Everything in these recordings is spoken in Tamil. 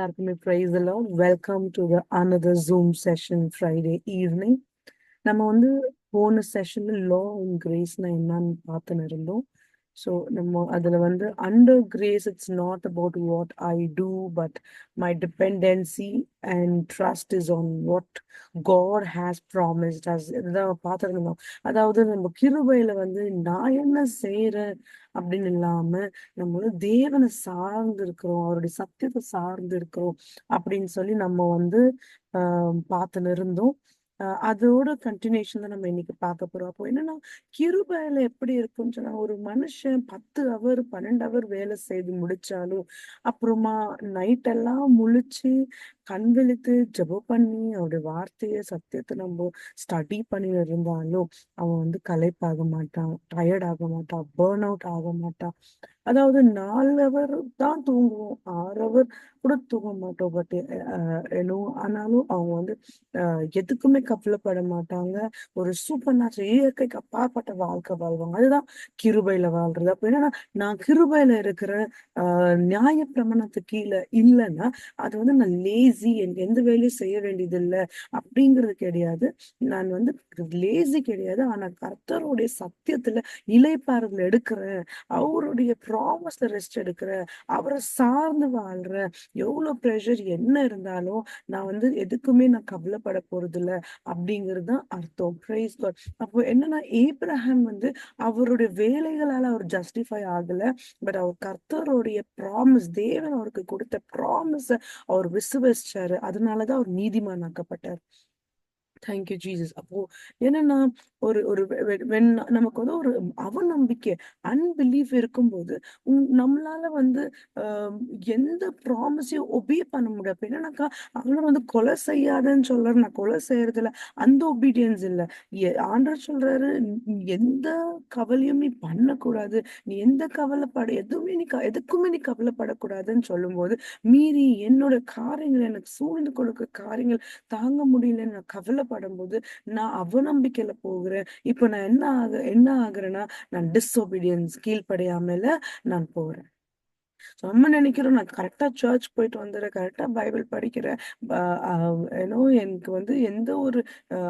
எல்லாருக்குமே praise the Lord. Welcome to the another Zoom session Friday evening. நம்ம வந்து போன செஷன்ல law and graceனா என்னன்னு பார்த்துன்னு இருந்தோம். ஸோ நம்ம அதுல வந்து under grace it's not about what I do but my dependency and trust is on what God has promised us. இதுதான் பார்த்துருந்தோம். அதாவது நம்ம கிருபையில வந்து நான் என்ன செய்யறேன் அப்படின்னு இல்லாம நம்ம வந்து தேவனை சார்ந்து இருக்கிறோம், அவருடைய சத்தியத்தை சார்ந்து இருக்கிறோம் அப்படின்னு சொல்லி நம்ம வந்து பார்த்துன்னு இருந்தோம். அதோட கண்டினியூஷன் தான் நம்ம இன்னைக்கு பார்க்க போறோம். அப்போ என்னன்னா கிருபையில எப்படி இருக்குன்னு சொன்னா, ஒரு மனுஷன் 10 ஹவர் 12 ஹவர் வேலை செய்து முடிச்சாலும் அப்புறமா நைட் எல்லாம் முழிச்சு கண் விழித்து ஜெபம் பண்ணி அவருடைய வார்த்தையை சத்தியத்தை நம்ம ஸ்டடி பண்ணி இருந்தாலும் அவன் வந்து களைப்பாக மாட்டான், டயர்ட் ஆக மாட்டான், பேர்ன் அவுட் ஆக மாட்டான். அதாவது 4 ஹவர் தான் தூங்குவோம், 6 ஹவர் கூட தூங்க மாட்டோம். பட் ஏனோ ஆனாலும் அவங்க வந்து எதுக்குமே கவலைப்பட மாட்டாங்க. ஒரு சூப்பர் நேச்சுரல் இயற்கைக்கு அப்பாற்பட்ட வாழ்க்கை வாழ்வாங்க. அதுதான் கிருபையில வாழ்றது. அப்ப என்னன்னா நான் கிருபையில இருக்கிற நியாய பிரமாணத்துக்கு கீழே இல்லைன்னா அது வந்து நான் லேசி, எனக்கு எந்த வேலையும் செய்ய வேண்டியது இல்லை அப்படிங்கிறது கிடையாது. நான் வந்து லேசி கிடையாது, ஆனா கர்த்தருடைய சத்தியத்துல இளைப்பாறுதல் எடுக்கிறேன், அவருடைய ப்ராமிஸ்ல ரெஸ்ட் எடுக்கிறேன், அவரை சார்ந்து வாழ்றேன். எவ்வளவு ப்ரெஷர் என்ன இருந்தாலும் நான் வந்து எதுக்குமே நான் கவலைப்பட போறது இல்ல அப்படிங்கிறது தான் அர்த்தம். Praise God. அப்போ என்னன்னா ஏப்ரஹாம் வந்து அவருடைய வேலைகளால அவர் ஜஸ்டிஃபை ஆகல, பட் அவர் கர்த்தருடைய ப்ராமிஸ், தேவன் அவருக்கு கொடுத்த ப்ராமிஸ அவர் விசுவசிச்சாரு. அதனாலதான் அவர் நீதிமானாக்கப்பட்டார். Thank you Jesus. அப்போ என்னன்னா ஒரு ஒரு நமக்கு வந்து ஒரு அவநம்பிக்கை, அன்பிலீஃப் இருக்கும்போது நம்மளால வந்து எந்த ப்ராமிஸையும் ஒபே பண்ண முடியாது. அப்ப என்னன்னாக்கா அவங்களும் வந்து கொலை செய்யாதன்னு சொல்றாரு, நான் கொலை செய்யறதுல அந்த ஒபீடியன்ஸ் இல்ல. ஆண்டவர் சொல்றாரு, எந்த கவலையும் நீ பண்ணக்கூடாது, நீ எந்த கவலைப்பட எதுவுமே நீ எதுக்குமே நீ கவலைப்படக்கூடாதுன்னு சொல்லும்போது மீறி என்னோட காரியங்கள், எனக்கு சூழ்ந்து கொடுக்க காரியங்கள் தாங்க முடியலன்னு நான் கவலைப்படும்போது நான் அவநம்பிக்கையில போகிறேன். இப்ப நான் என்ன ஆகுறேன்னா நான் டிஸ்ஒபீடியன்ஸ், கீழ்ப்படியாமல நான் போறேன். நம்ம நினைக்கிறோம் நான் கரெக்டா சர்ச் போயிட்டு வந்துடுறேன், கரெக்டா பைபிள் படிக்கிறேன், ஏன்னோ எனக்கு வந்து எந்த ஒரு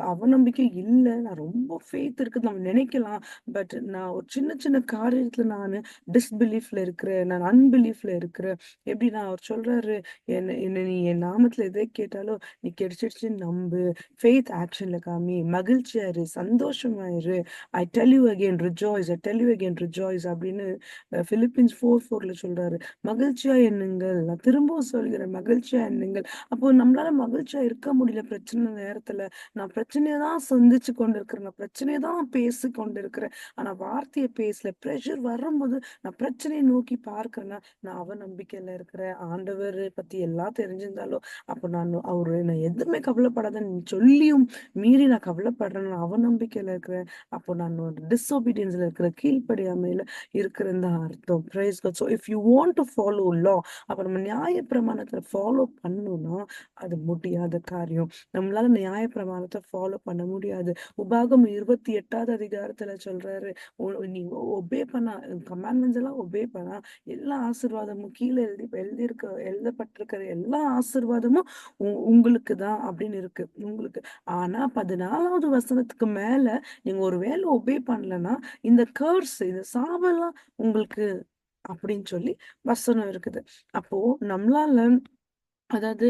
அவநம்பிக்கை இல்லை, நான் ரொம்ப ஃபெய்த் இருக்குது நம்ம நினைக்கலாம். பட் நான் ஒரு சின்ன சின்ன காரியத்துல நான் டிஸ்பிலீஃப்ல இருக்கிறேன், நான் அன்பிலீஃப்ல இருக்கிறேன். எப்படின்னா அவர் சொல்றாரு, என்ன நீ என் நாமத்துல எதை கேட்டாலும் நீ கிடைச்சிடுச்சு நம்பு, ஃபெய்த் ஆக்ஷன்ல காமி, மகிழ்ச்சியா இரு, சந்தோஷமா இரு. I tell you again rejoice, I tell you again rejoice அப்படின்னு பிலிப்பின்ஸ் 4:4 சொல்றாரு. மகிழ்ச்சியா எண்ணுங்கள், நான் திரும்பவும் சொல்கிறேன், மகிழ்ச்சியா எண்ணுங்கள். அப்போ நம்மளால மகிழ்ச்சியா இருக்க முடியல பிரச்சனை நேரத்துல. நான் பிரச்சனையை தான் சந்திச்சு கொண்டிருக்கிறேன், நான் பிரச்சனையை தான் பேசி கொண்டிருக்கிறேன், ஆனா வார்த்தையை பேசல. ப்ரெஷர் வரும்போது நான் பிரச்சனையை நோக்கி பார்க்கிறேன்னா நான் அவநம்பிக்கையில இருக்கிறேன். ஆண்டவர் பத்தி எல்லாம் தெரிஞ்சிருந்தாலும் அப்போ அவரு நான் எதுவுமே கவலைப்படாதன்னு சொல்லியும் மீறி நான் கவலைப்படுறேன், நான் அவநம்பிக்கையில இருக்கிறேன். அப்போ நான் ஒரு டிஸ்ஒபீடியன்ஸ்ல இருக்கிற, கீழ்ப்படியாமையில இருக்கிறது தான் அர்த்தம். Praise God. So if you want to follow law, அப்ப நம்ம நியாய பிரமாணத்தை ஃபாலோ பண்ணணும்னா அது முடியாத காரியம். நம்மளால நியாய பிரமாணத்தை ஃபாலோ பண்ண முடியாது. உபாகம் 28வது அதிகாரத்துல சொல்றாரு, நீ ஒபே பண்ணா, கமாண்ட்மெண்ட்ஸ் எல்லாம் ஒபே பண்ணா எல்லா ஆசீர்வாதமும் கீழே எழுதப்பட்டிருக்கிற எல்லா ஆசீர்வாதமும் உங்களுக்கு தான் அப்படின்னு இருக்கு உங்களுக்கு. ஆனா 14வது வசனத்துக்கு மேல நீங்க ஒரு வேளை ஒபே பண்ணலன்னா இந்த கர்ஸ், இந்த சாபெல்லாம் உங்களுக்கு அப்படின்னு சொல்லி வசனம் இருக்குது. அப்போ நம்மளால, அதாவது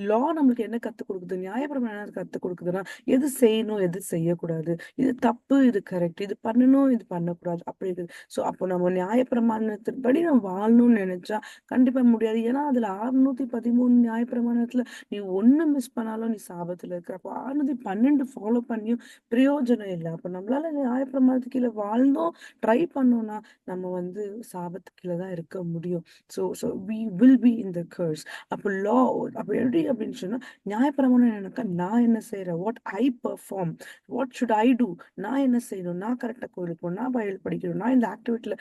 லா நம்மளுக்கு என்ன கத்துக் கொடுக்குது, நியாயப்பிரமாணம் என்ன கத்துக் கொடுக்குதுன்னா எது செய்யணும் எது செய்யக்கூடாது, இது தப்பு இது கரெக்ட், இது பண்ணணும் இது பண்ணக்கூடாது அப்படி இருக்குது. ஸோ அப்போ நம்ம நியாயப்பிரமாணத்தின்படி நம்ம வாழணும்னு நினைச்சா கண்டிப்பா முடியாது. ஏன்னா அதுல 613 நியாயப்பிரமாணத்துல நீ ஒண்ணு மிஸ் பண்ணாலும் நீ சாபத்துல இருக்கிற. அப்போ 612 ஃபாலோ பண்ணியும் பிரயோஜனம் இல்லை. அப்போ நம்மளால நியாயப்பிரமாணத்துக்கு கீழே வாழ்ந்தோம் ட்ரை பண்ணோம்னா நம்ம வந்து சாபத்துக்கு கீழே தான் இருக்க முடியும். So so we will be in the curse. அப்போ லா, அப்போ எப்படி அப்படின்னு சொன்னா நியாயப்பிரமாணம் எனக்கு நான் என்ன செய்யறேன், what I perform, what should I do, நான் என்ன செய்யணும், நான் கரெக்டா கோயிலுக்கு போகணும், நான் பைபிள் படிக்கணும், நான் இந்த ஆக்டிவிட்டியில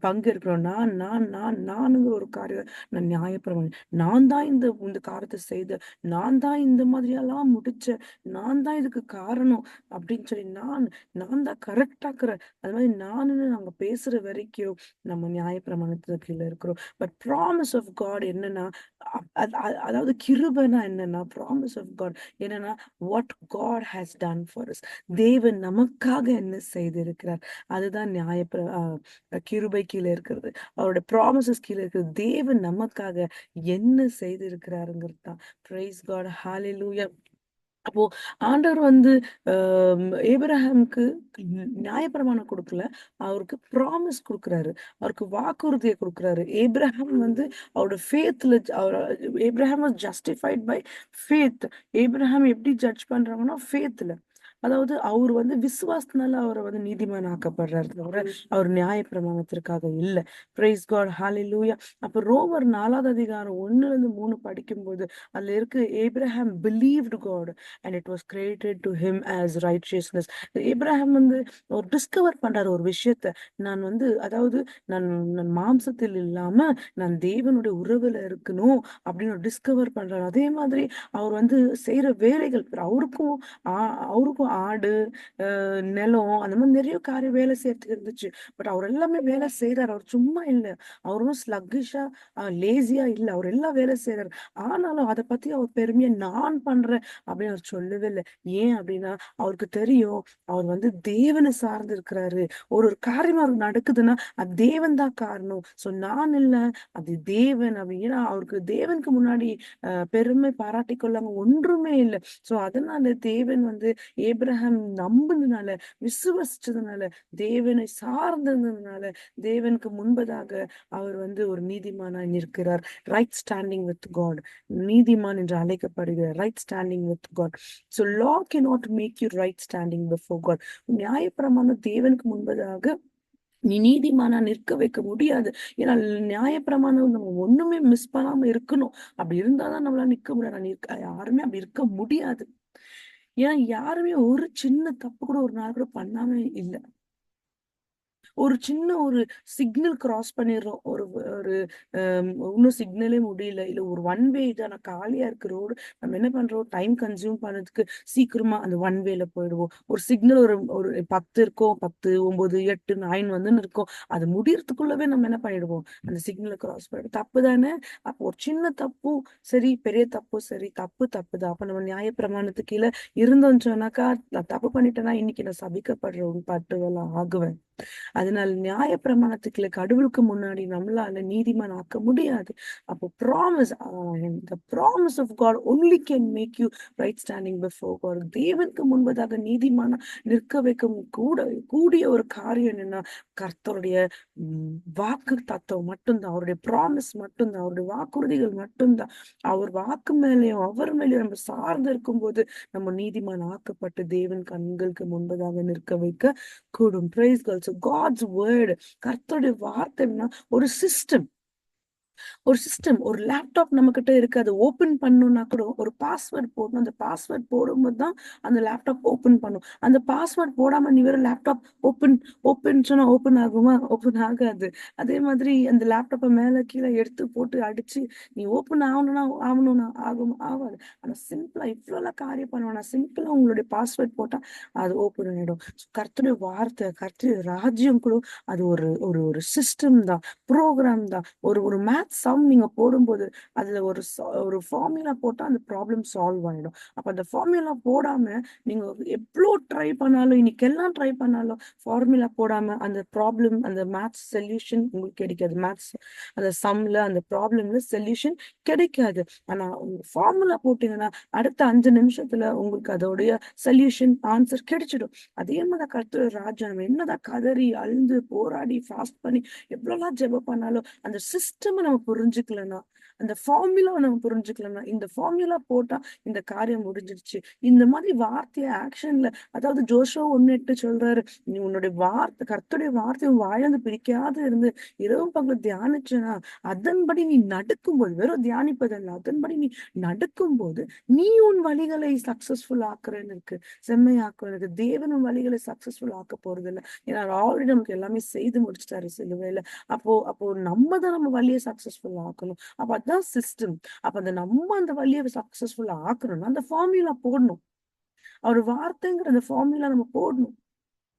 பங்கேற்கணும், நானுங்கிற ஒரு காரியம். நான் நியாயப்பிரமாணம், நான் தான் இந்த இந்த காரியத்தை செய்த, நான் தான் இந்த மாதிரியெல்லாம் முடிச்சேன், நான் தான் இதுக்கு காரணம் அப்படின்னு சொல்லி நான் தான் கரெக்டாக்குறேன். அது மாதிரி நாங்க பேசுற வரைக்கும் நம்ம நியாயப்பிரமாணத்துக்கு கீழே இருக்கிறோம். பட் ப்ராமிஸ் ஆஃப் காட் என்னன்னா அதாவது கிருபைனா என்னன்னா ப்ராமிஸ் ஆஃப் காட் என்னன்னா what God has done for us. தேவன் நமக்காக என்ன செய்திருக்கிறார், அதுதான் கிருபை கீழே இருக்கிறது. அவருடைய ப்ராமிசஸ் கீழே இருக்கிறது. தேவன் நமக்காக என்ன செய்திருக்கிறாருங்கிறது தான். பிரைஸ் காட், ஹalleluya. அப்போ ஆண்டவர் வந்து ஏபிரகாமுக்கு நியாயப்பிரமாணம் கொடுக்கல, அவருக்கு ப்ராமிஸ் கொடுக்குறாரு, அவருக்கு வாக்குறுதியை கொடுக்குறாரு. ஏபிரகாம் வந்து அவரோட ஃபேத்ல Abraham was justified by faith. Abraham எப்படி ஜட்ஜ் பண்றாங்கன்னா ஃபேத்ல, அதாவது அவர் வந்து விசுவாசத்தினால அவரை வந்து நீதிமான் ஆக்கப்படுறாரு தவிர அவர் நியாயப்பிரமாணத்திற்காக இல்ல. Praise God, hallelujah. அப்ப ரோமர் 4வது அதிகாரம் 1-3 படிக்கும்போது அதுல இருக்கு, Abraham believed God and it was created to him as righteousness. Abraham வந்து ஒரு டிஸ்கவர் பண்றாரு ஒரு விஷயத்த. நான் வந்து அதாவது நான் நான் மாம்சத்தில் இல்லாம நான் தேவனுடைய உறவுல இருக்கணும் அப்படின்னு டிஸ்கவர் பண்றாரு. அதே மாதிரி அவர் வந்து செய்யற வேலைகள் அவருக்கும் அவருக்கும் ஆடு, நிலம், அந்த மாதிரி நிறைய காரியம் வேலை செய்யறதுக்கு இருந்துச்சு. பட் அவர் எல்லாமே வேலை செய்யறாரு. அவர் சும்மா இல்ல, அவரும் ஸ்லக்கிஷா லேசியா இல்ல, அவர் எல்லாம் வேலை செய்யறாரு. ஆனாலும் அதை பத்தி அவர் பெருமையா நான் பண்றேன் அப்படின்னு அவர் சொல்லவே இல்லை. ஏன் அப்படின்னா அவருக்கு தெரியும் அவர் வந்து தேவனை சார்ந்து இருக்கிறாரு. ஒரு காரியம் அவருக்கு நடக்குதுன்னா அது தேவன் தான் காரணம். சோ நான் இல்ல, அது தேவன் அப்படின்னா அவருக்கு தேவனுக்கு முன்னாடி பெருமை பாராட்டி கொள்ளாம ஒன்றுமே இல்லை. சோ அதனால தேவன் வந்து ஏப்ரஹாம் நம்பினதுனால, விசுவசிச்சதுனால, தேவனை சார்ந்ததுனால தேவனுக்கு முன்பதாக அவர் வந்து ஒரு நீதிமானாய் நிற்கிறார். ரைட் ஸ்டாண்டிங் வித் காட், நீதிமான் என்று அழைக்கப்படுகிறார். Right standing with God. So law cannot make you right standing before God. நியாயப்பிரமாணம் தேவனுக்கு முன்பதாக நீ நீதிமானா நிற்க வைக்க முடியாது. ஏன்னா நியாயப்பிரமாணம் நம்ம ஒண்ணுமே மிஸ் பண்ணாம இருக்கணும். அப்படி இருந்தாதான் நம்மளால நிக்க முடியாது. யாருமே அப்படி இருக்க முடியாது. ஏன்னா யாருமே ஒரு சின்ன தப்பு கூட ஒரு நாள் கூட பண்ணாம இல்ல. ஒரு சின்ன ஒரு சிக்னல் கிராஸ் பண்ணிடுறோம். ஒரு ஒரு இன்னும் சிக்னலே முடியல, இல்ல ஒரு ஒன் வே இதான காலியா இருக்கு ரோடு. நம்ம என்ன பண்றோம், டைம் கன்சியூம் பண்ணதுக்கு சீக்கிரமா அந்த ஒன் வேல போயிடுவோம். ஒரு சிக்னல் ஒரு ஒரு 10 இருக்கும், 10, 9, 8, 9 வந்துன்னு இருக்கும். அது முடியறதுக்குள்ளவே நம்ம என்ன பண்ணிடுவோம், அந்த சிக்னலை கிராஸ் பண்ணிடுவோம். தப்பு தானே. அப்போ ஒரு சின்ன தப்பு சரி, பெரிய தப்பு சரி, தப்பு தப்பு தான். அப்ப நம்ம நியாயப்பிரமாணத்துக்கு கீழே இருந்தோம்னு சொன்னாக்கா, நான் தப்பு பண்ணிட்டேன்னா இன்னைக்கு நான் சபிக்கப்படுறவங்க பட்டுவெல்லாம் ஆகுவேன். அதனால நியாயப்பிரமாணத்துக்குள்ள கடவுளுக்கு முன்னாடி நம்மளால நீதிமான் ஆக்க முடியாது. அப்போ promise, the promise of God only can make you right standing before God. தேவனுக்கு முன்பதாக நீதிமானா நிற்க வைக்கும் கூடிய ஒரு காரியம் என்னன்னா கர்த்தருடைய வாக்கு தத்துவம் மட்டும்தான், அவருடைய ப்ராமிஸ் மட்டும்தான், அவருடைய வாக்குறுதிகள் மட்டும்தான். அவர் வாக்கு மேலேயும் அவர் மேலேயும் நம்ம சார்ந்து இருக்கும்போது நம்ம நீதிமான் ஆக்கப்பட்டு தேவன் கண்களுக்கு முன்பதாக நிற்க வைக்க கூடும். Praise God. So God's word, கர்த்தருடைய வார்த்தைன்னா ஒரு சிஸ்டம். ஒரு லேப்டாப் நம்ம கிட்ட இருக்கு. அதை ஓபன் பண்ணணும்னா கூட ஒரு பாஸ்வேர்ட் போடணும். அந்த பாஸ்வேர்ட் போடும்போது தான் அந்த லேப்டாப் ஓபன் பண்ணும். அந்த பாஸ்வேர்ட் போடாம நீ வேற லேப்டாப் ஓபன் ஓபன் சொன்னா ஓபன் ஆகுமா? ஓபன் ஆகாது. அதே மாதிரி அந்த லேப்டாப்பை மேல கீழே எடுத்து போட்டு அடிச்சு நீ ஓபன் ஆகணும்னா ஆகும், ஆகாது. ஆனா சிம்பிளா இவ்வளவு காரியம் பண்ணுவானா, சிம்பிளா உங்களுடைய பாஸ்வேர்ட் போட்டா அது ஓபன் ஆயிடும். கர்த்தருடைய வார்த்தை, கர்த்தருடைய ராஜ்யம் கூட அது ஒரு ஒரு ஒரு சிஸ்டம் தான், ப்ரோக்ராம் தான். ஒரு ஒரு மேத்ஸ் சம் நீங்க போடும்போது அதுல ஒரு ஃபார்முலா போட்டா அந்த ப்ராப்ளம் சால்வ் ஆயிடும். அப்ப அந்த ஃபார்முலா போடாம நீங்க எவ்வளோ ட்ரை பண்ணாலும், இன்னைக்கெல்லாம் ட்ரை பண்ணாலும் ஃபார்முலா போடாம அந்த ப்ராப்ளம், அந்த மேத்ஸ் சொல்யூஷன் உங்களுக்கு கிடைக்காது. மேத்ஸ் அந்த சம்ல, அந்த ப்ராப்ளம்ல சொல்யூஷன் கிடைக்காது. ஆனா உங்க ஃபார்முலா போட்டீங்கன்னா அடுத்த 5 நிமிஷத்துல உங்களுக்கு அதோடைய சொல்யூஷன் ஆன்சர் கிடைச்சிடும். அதே மாதிரி கர்த்தர் ராஜா, நம்ம என்னதான் கதறி அழுந்து போராடி ஃபாஸ்ட் பண்ணி எவ்வளவுலாம் ஜெபம் பண்ணாலும் அந்த சிஸ்டம் நம்ம புரிஞ்சுக்கலன்னா, அந்த ஃபார்முலாவை நம்ம புரிஞ்சுக்கலன்னா, இந்த ஃபார்முலா போட்டா இந்த காரியம் முடிஞ்சிருச்சு. இந்த மாதிரி வார்த்தையை ஆக்ஷன்ல, அதாவது ஜோஷுவா 1:8 சொல்றாரு, நீ உன்னுடைய வார்த்தை, கர்த்தருடைய வார்த்தை உன் வாயிலிருந்து பிரிக்காது இருந்து இரவும் பகலும் தியானிச்சனா, அதன்படி நீ நடக்கும்போது, வெறும் தியானிப்பதல்ல, அதன்படி நீ நடக்கும்போது நீ உன் வழிகளை சக்சஸ்ஃபுல் ஆக்குறேன்னு இருக்கு, செம்மையாக்குறேன்னு. தேவன் உன் வழிகளை சக்சஸ்ஃபுல் ஆக்க போறது இல்லை. ஏன்னா ஆல்ரெடி நமக்கு எல்லாமே செய்து முடிச்சிட்டாரு சிலுவையில. அப்போ அப்போ நம்ம தான் நம்ம வழியை சக்சஸ்ஃபுல் ஆக்கணும். அப்ப அதான் சிஸ்டம். அப்ப அந்த வழியை சக்சஸ்ஃபுல்லா ஆக்கணும்னா அந்த ஃபார்முலா போடணும். அவர் வார்த்தைங்கிற அந்த ஃபார்முலா நம்ம போடணும்.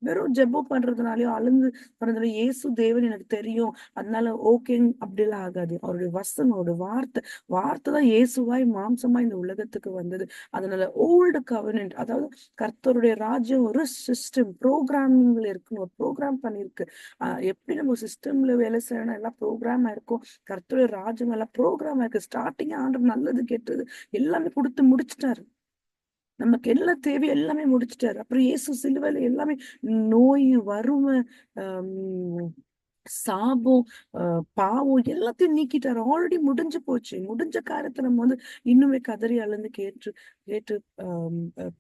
வெறும் ஜெபம் பண்றதுனாலயோ அழுந்து பண்றதுனால இயேசு தேவன் எனக்கு தெரியும் அதனால ஓகே அப்படிலாம் ஆகாது. அவருடைய வசனம், அவருடைய வார்த்தை தான் இயேசுவாய் மாம்சமாய் இந்த உலகத்துக்கு வந்தது. அதனால ஓல்டு கவர்னன்ட், அதாவது கர்த்தருடைய ராஜ்யம் ஒரு சிஸ்டம் ப்ரோக்ராமிங்ல இருக்குன்னு ஒரு ப்ரோக்ராம் பண்ணிருக்கு. எப்படி நம்ம சிஸ்டம்ல வேலை செய்யணும் எல்லாம் ப்ரோக்ராமா இருக்கும். கர்த்தருடைய ராஜ்யம் எல்லாம் ப்ரோக்ராமா இருக்கு. ஸ்டார்டிங் ஆண்டவர் நல்லது கெட்டது எல்லாமே கொடுத்து முடிச்சிட்டாரு. நமக்கு எல்லாம் தேவை எல்லாமே முடிச்சிட்டாரு. அப்புறம் இயேசு சிலுவையில எல்லாமே நோய், வறுமை, ஆஹ் சாபம், பாவம் எல்லாத்தையும் நீக்கிட்டாரு. ஆல்ரெடி முடிஞ்சு போச்சு. முடிஞ்ச காரியத்தை நம்ம வந்து இன்னுமே கதறி அழுந்து கேட்டு கேட்டு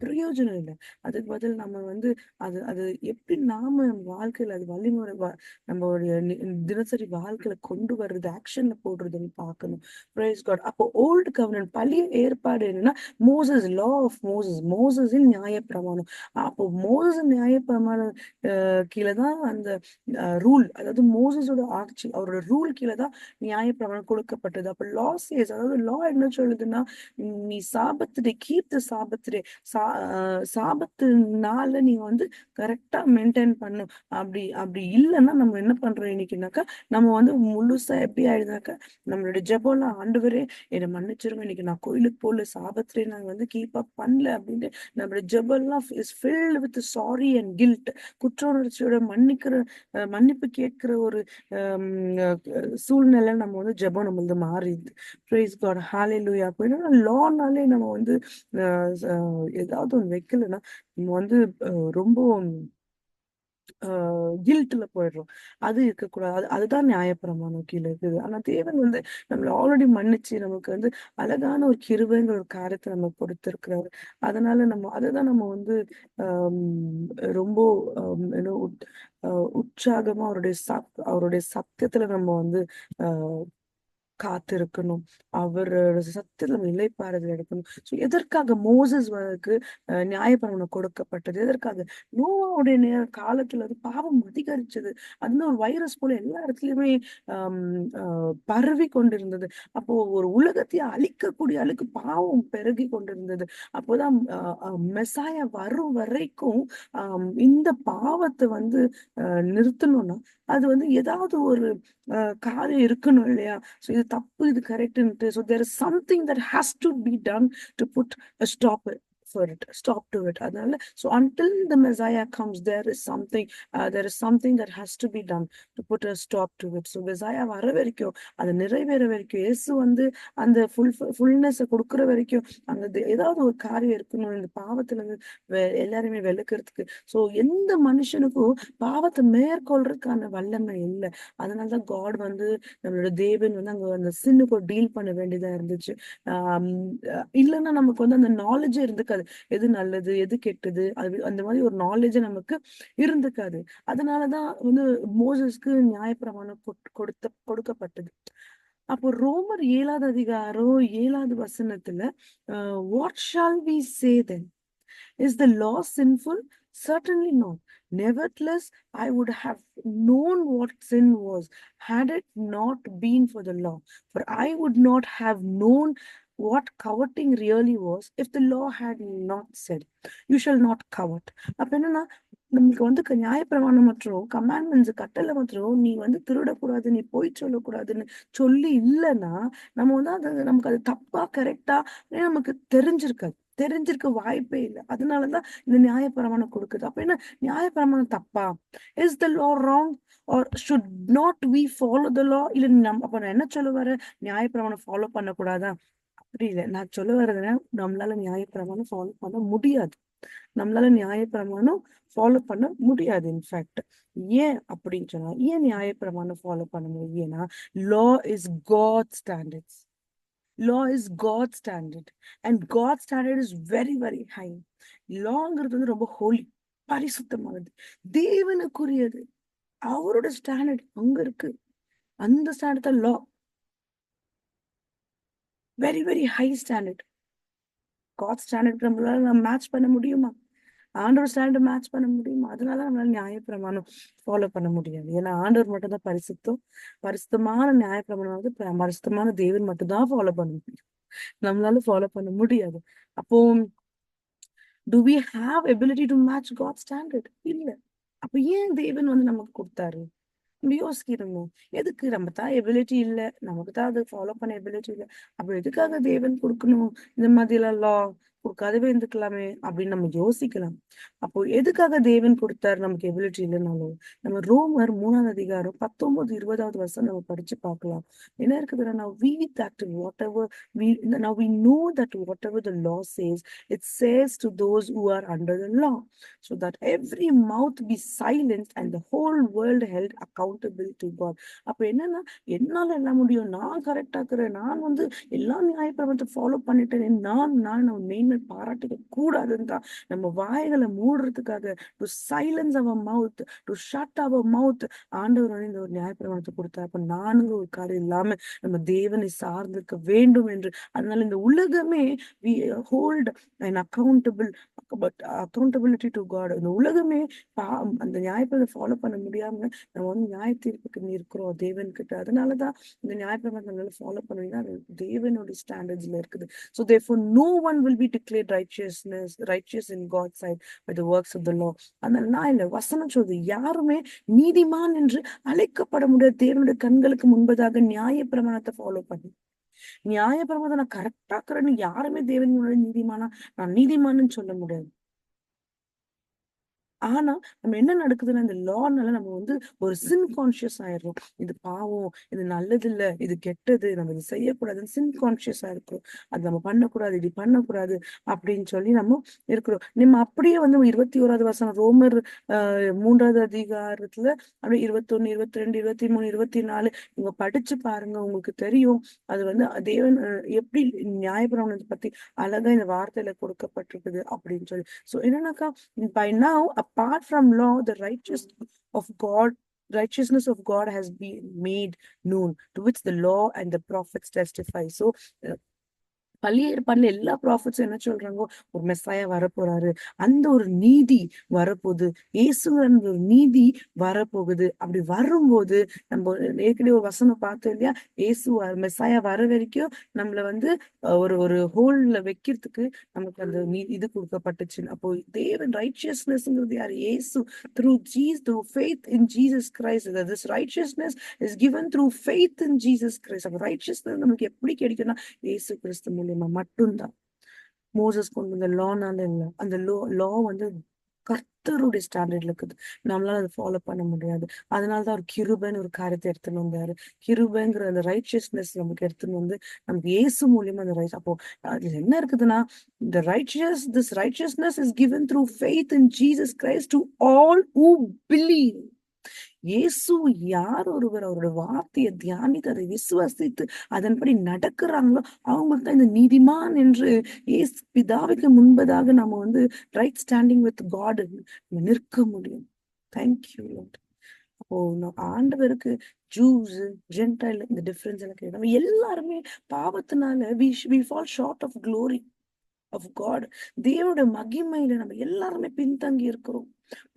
பிரயோஜனம் இல்லை. அதுக்கு பதில் நம்ம வந்து அது அது எப்படி நாம வாழ்க்கையில அது வழிமுறை நம்மளுடைய தினசரி வாழ்க்கையில கொண்டு வர்றது, ஆக்ஷன்ல போடுறதுன்னு பார்க்கணும். Praise God. அப்போ ஓல்டு கவர்னன்ட் பழைய ஏற்பாடு என்னன்னா மோசஸ், லா ஆஃப் மோசஸ், மோசஸின் நியாயப்பிரமாணம். அப்போ மோசஸ் நியாயப்பிரமாணம் கீழே தான் அந்த ரூல், அதாவது மோசஸோட ஆட்சி, அவரோட ரூல் கீழே தான் நியாயப்பிரமாணம் கொடுக்கப்பட்டது. அப்ப லா சேஸ், அதாவது லா என்ன சொல்லுதுன்னா நீ சாபத்துடே கீப் த சாபத்துடே, சாபத்து நாள்ல நீ வந்து கரெக்டா மெயின்டைன் பண்ணும். அப்படி அப்படி இல்லைன்னா நம்ம என்ன பண்றோம் இன்னைக்குனாக்கா, நம்ம வந்து முழுசா எப்படி ஆயிடுனாக்கா நம்மளுடைய ஜெபம்லாம் ஆண்டவரே என்னை மன்னிச்சிருங்க, இன்னைக்கு நான் கோயிலுக்கு போகல, சாபத்திலே நான் வந்து கீப் அப் பண்ணல அப்படின்ட்டு நம்மளுடைய ஜெபம்லாம் is filled with sorry and guilt. குற்ற உணர்ச்சியோட மன்னிப்பு கேட்கிற ஒரு சூழ்நிலை நம்ம வந்து ஜெபம் நம்ம வந்து மாறிடுது. பிரைஸ் காட், ஹalleluya. அப்படின்னா லானாலே நம்ம வந்து ஏதாவது ஒன்று வைக்கலைன்னா நம்ம வந்து ரொம்ப கில்ட்ல போயிடுறோம். அது இருக்கக்கூடாது. அதுதான் நியாயப்பிரமாணம் கீழே இருக்குது. ஆனா தேவன் வந்து நம்மள ஆல்ரெடி மன்னிச்சு நமக்கு வந்து அழகான ஒரு கிருபைங்கிற ஒரு காரியத்தை நம்ம கொடுத்திருக்கிறாரு. அதனால நம்ம அதுதான் நம்ம வந்து ஆஹ் ரொம்ப உற்சாகமா அவருடைய சத்தியத்துல நம்ம வந்து ஆஹ் காத்திருக்கணும். அவரோட சத்தியத்துல நம்ம இளைப்பாறுதல் எடுக்கணும். சோ எதற்காக மோசஸ்க்கு நியாயப்பிரமாணம் கொடுக்கப்பட்டது? எதற்காக? நோவாவுடைய காலத்துல வந்து பாவம் அதிகரிச்சது. அது வந்து ஒரு வைரஸ் போல எல்லா இடத்துலயுமே ஆஹ் பரவி கொண்டிருந்தது. அப்போ ஒரு உலகத்தையே அழிக்கக்கூடிய அளவுக்கு பாவம் பெருகி கொண்டிருந்தது. அப்போதான் மெசாயா வரும் வரைக்கும் இந்த பாவத்தை வந்து நிறுத்தணும்னா அது வந்து ஏதாவது ஒரு காரியம் இருக்கணும் இல்லையா? So இது தப்பு, இது கரெக்ட்ன்ட்டு. So there is something that has to be done to put a stop to it. அதனால so until the Messiah comes, there is something that has to be done to put a stop to it. So Messiah வர வரைக்கும், அது நிறைவேற வரைக்கும், இயேசு வந்து அந்த ஃபுல்னஸ் கொடுக்குற வரைக்கும் அந்த ஏதாவது ஒரு காரியம் இருக்கணும் இந்த பாவத்துல இருந்து எல்லாருமே விளக்குறதுக்கு. சோ எந்த மனுஷனுக்கும் பாவத்தை மேற்கொள்றதுக்கான வல்லமை இல்லை. அதனாலதான் காட் வந்து நம்மளோட தேவன் வந்து அங்க அந்த சின்னுக்கு டீல் பண்ண வேண்டியதா இருந்துச்சு. ஆஹ் இல்லைன்னா நமக்கு வந்து அந்த நாலேஜே இருந்துக்காது. எது நல்லது எது கெட்டது அது அந்த மாதிரி ஒரு நாலேஜே நமக்கு இருந்துக்காது. அதனாலதான் வந்து மோசஸ்க்கு நியாயப்பிரமாணம் கொடுக்கப்பட்டது. அப்போ ரோமர் 7வது அதிகாரம் 7வது வசனத்துல what shall we say then? Is the law sinful? Certainly not. Nevertheless, I would have known what sin was had it not been for the law. For I would not have known what coveting really was if the law had not said, You shall not covet. அப்ப என்னன்னா நம்மளுக்கு வந்து நியாயப்பிரமாணம் மற்றும் கமாண்ட்மெண்ட்ஸ் கட்டளை மற்றும் நீ வந்து திருடக்கூடாது, நீ போய் சொல்லக்கூடாதுன்னு சொல்லி இல்லைன்னா நம்ம வந்து நமக்கு அது தப்பா கரெக்டா நமக்கு தெரிஞ்சிருக்க வாய்ப்பே இல்லை. அதனாலதான் இந்த நியாயப்பிரமாணம் கொடுக்குது. அப்ப என்ன நியாயப்பிரமாணம் தப்பா? Is the law wrong or should not we follow the law? இல்ல அப்ப நான் என்ன சொல்ல வரேன், நியாயப்பிரமாணம் ஃபாலோ பண்ணக்கூடாதா? அப்படி இல்லை. நான் சொல்ல வர்றதுன்னா நம்மளால நியாயப்பிரமாணம் ஃபாலோ பண்ண முடியாது. நம்மளால நியாயப்பிரமாணம் ஃபாலோ பண்ண முடியாது. இன்ஃபேக்ட் ஏன் அப்படின்னு சொன்னா, ஏன் நியாயப்பிரமாணம் ஃபாலோ பண்ண முடியும்? ஏன்னா law is God standards. Law is God's standard and God's standard is very very high. லாங்கிறது வந்து ரொம்ப ஹோலி, பரிசுத்தமானது, தேவனுக்குரியது. அவரோட ஸ்டாண்டர்ட் அங்க இருக்கு. அந்த ஸ்டாண்டர்ட் தான் law. Very very high standard. God standard நம்மளால மேட்ச் பண்ண முடியுமா? ஆண்டவர் ஸ்டாண்டர்ட் மேட்ச் பண்ண முடியுமா? அதனால நம்மளால நியாயப்பிரமாணம் ஃபாலோ பண்ண முடியாது. ஏன்னா ஆண்டவர் மட்டும் தான் பரிசுத்தமான நியாயப்பிரமாணம் வந்து பரிசுத்தமான தேவன் மட்டும் தான் ஃபாலோ பண்ண முடியும். நம்மளால ஃபாலோ பண்ண முடியாது. அப்போ do we have ability to match God's standard? இல்ல. அப்ப ஏன் தேவன் வந்து நமக்கு கொடுத்தாரு? நம்ம யோசிக்கணும். எதுக்கு? நம்ம தான் எபிலிட்டி இல்ல. நமக்கு தான் அது ஃபாலோ பண்ண எபிலிட்டி இல்ல. அப்ப எதுக்காக தேவன் குடுக்கணும்? இந்த மாதிரிலாம் லா குடுக்காதவே இருந்துக்கலாமே! அப்படின்னு நம்ம யோசிக்கலாம். அப்போ எதுக்காக தேவன் குடுத்தாரு நமக்கு எபிலிட்டி இல்லனாலும்? நம்ம ரோமர் 3ஆவது அதிகாரம் 19, 20வது வசனம் நம்ம படிச்சு பார்க்கலாம். என்ன இருக்குதுன்னா, now we that whatever we now we know that whatever the law says, it says to those who are under the law, so that every mouth be silenced and the whole world held accountable to God. அப்ப என்னன்னா, என்னால எல்லாம் முடியும். நான் கரெக்ட்டா இருக்கிறேன். நான் வந்து எல்லா நியாயப்பிரமாணத்தை ஃபாலோ பண்ணிட்டேனே. நான் நம்ம மேன்மை பாராட்டிக்க கூடாதுன்னு தான் நம்ம வாய்கள மூடுறதுக்காக to silence our mouth, to shut our mouth ஆண்டவர் வந்து இந்த ஒரு நியாயப்பிரமாணத்தை கொடுத்தார். அப்ப நானுங்க ஒரு காரியம் இல்லாம நம்ம தேவனை சார்ந்திருக்க வேண்டும் என்று. அதனால இந்த உலகமே we hold an accountability to God. இந்த உலகமே அந்த நியாயப்பிரமாணத்தை ஃபாலோ பண்ண முடியாம நம்ம வந்து நியாய தீர்ப்புக்கு இருக்கிறோம் தேவன் கிட்ட. அதனாலதான் இந்த நியாயப்பிரமாணத்தை நம்மளால ஃபாலோ பண்ணுவீங்கன்னா அது தேவனுடைய ஸ்டாண்டர்ட்ஸ்ல இருக்குது. So therefore no one will be declared righteous in God's sight by the works of the law. அதனால நான் இல்ல, வசனம் சொல்றது யாருமே நீதிமான் என்று அழைக்கப்பட முடியாது தேவனுடைய கண்களுக்கு முன்பதாக நியாயப்பிரமாணத்தை ஃபாலோ பண்ணி. நியாயப்பிரமாணத்தை நான் கரெக்டா இருக்கிறேன்னு யாருமே தேவன் முன்னாடி நீதிமானா நான் நீதிமான்னு சொல்ல முடியாது. ஆனா, நம்ம என்ன நடக்குதுன்னா, இந்த லானால நம்ம வந்து ஒரு சின் கான்ஷியஸ் ஆயிடுறோம். இது பாவம், இது நல்லதில்ல, இது கெட்டது, நம்ம இது செய்யக்கூடாதுன்னு சின் கான்ஷியஸா இருக்கிறோம். அது நம்ம பண்ணக்கூடாது, இது பண்ணக்கூடாது அப்படின்னு சொல்லி நம்ம இருக்கிறோம். நம்ம அப்படியே வந்து 21வது வசனம் ரோமர் 3வது அதிகாரத்துல அப்படியே 21, 22, 23, 24 நீங்க படிச்சு பாருங்க. உங்களுக்கு தெரியும். அது வந்து தேவன் எப்படி நியாயப்பிரமாணத்தை பத்தி அழகா இந்த வார்த்தையில கொடுக்கப்பட்டிருக்குது அப்படின்னு சொல்லி. சோ என்னன்னாக்கா, by now, apart from law, the righteousness of God has been made known, to which the law and the prophets testify. So, பழைய ஏற்பாடுல எல்லா ப்ராஃபிட்ஸும் என்ன சொல்றாங்க? ஒரு மெஸ்ஸாயா வரப்போறாரு. அந்த ஒரு நீதி வரப்போகுது. இயேசுங்கிற ஒரு நீதி வரப்போகுது. அப்படி வரும்போது நம்ம ஏற்கனவே ஒரு வசனம் பார்த்தோம் இல்லையா? இயேசு மெஸ்ஸாயா வர வரைக்கும் நம்மள வந்து ஒரு ஒரு ஹோல்ல வைக்கிறதுக்கு நமக்கு அந்த இது கொடுக்கப்பட்டுச்சு. அப்போ தேவன் ரைச்சியஸ்னஸ்ங்கிறது யாரு? இயேசு. through faith in Jesus Christ. This righteousness is given through faith in Jesus Christ. அப்ப ரைச்சியஸ்னஸ் நமக்கு எப்படி கிடைக்கும்னா இயேசு கிறிஸ்து மூலியமா மட்டும்தான். மோசஸ் கொண்டு வந்த லானால இல்ல. அந்த லா வந்து கர்த்தருடைய ஸ்டாண்டர்ட்ல இருக்குது. நம்மளால அதை ஃபாலோ பண்ண முடியாது. அதனாலதான் ஒரு கிருபைன்னு ஒரு காரியத்தை எடுத்துன்னு வந்தாரு. கிருபைங்கிற அந்த ரைச்சியஸ்னஸ் நமக்கு எடுத்துன்னு வந்து நமக்கு இயேசு மூலியமா அந்த அப்போ அதுல என்ன இருக்குதுன்னா, this righteousness is given through faith in Jesus Christ to all who believe. இயேசு யார் ஒருவர் அவரோட வார்த்தையை தியானித்து அதை விசுவாசித்து அதன்படி நடக்கிறாங்களோ அவங்களுக்கு தான் இந்த நீதிமான் என்று இயேசு பிதாவுக்கு முன்பதாக நம்ம வந்து ரைட் ஸ்டாண்டிங் வித் காட் நிற்க முடியும். தேங்க்யூ. அப்போ ஆண்டவருக்கு ஜூஸ் ஜென்டைல் இந்த டிஃபரன்ஸ் எல்லாம் கிடையாது. நம்ம எல்லாருமே பாவத்தினால we fall short of glory of God. தேவனோட மகிமையில நம்ம எல்லாருமே பின்தங்கி இருக்கிறோம்